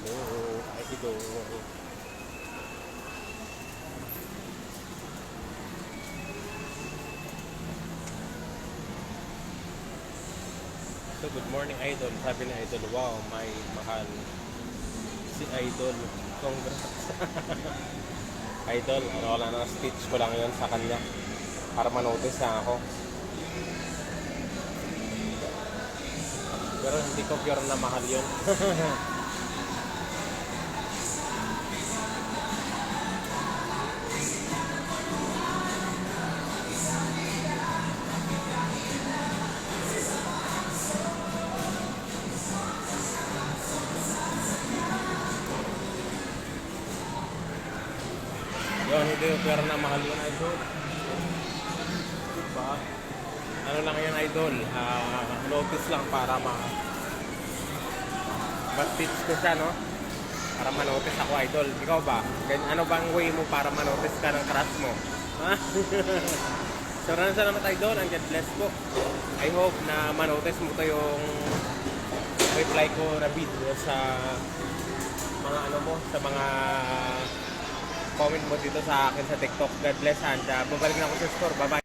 Hello, idol. So, good morning, idol. Sabi ni idol, wow, may mahal si idol. Congrats. Idol, wala na, stitch ko lang yun sa kanya para manotice na ako. Pero hindi ko pure na mahal yun. Yun, hindi ko pure na mahal yun, idol. Diba? Ano lang yun, idol? Notice lang para ma-stitch ko siya, no? Para manotice ako, idol. Ikaw ba? Ano bang way mo para manotice ka ng crush mo? Ha? So, salamat, idol. And God bless po. I hope na manotice mo to yung reply ko na video sa mga ano mo, sa mga comment mo dito sa akin sa TikTok. God bless, and babalik na ako sa store. Bye-bye.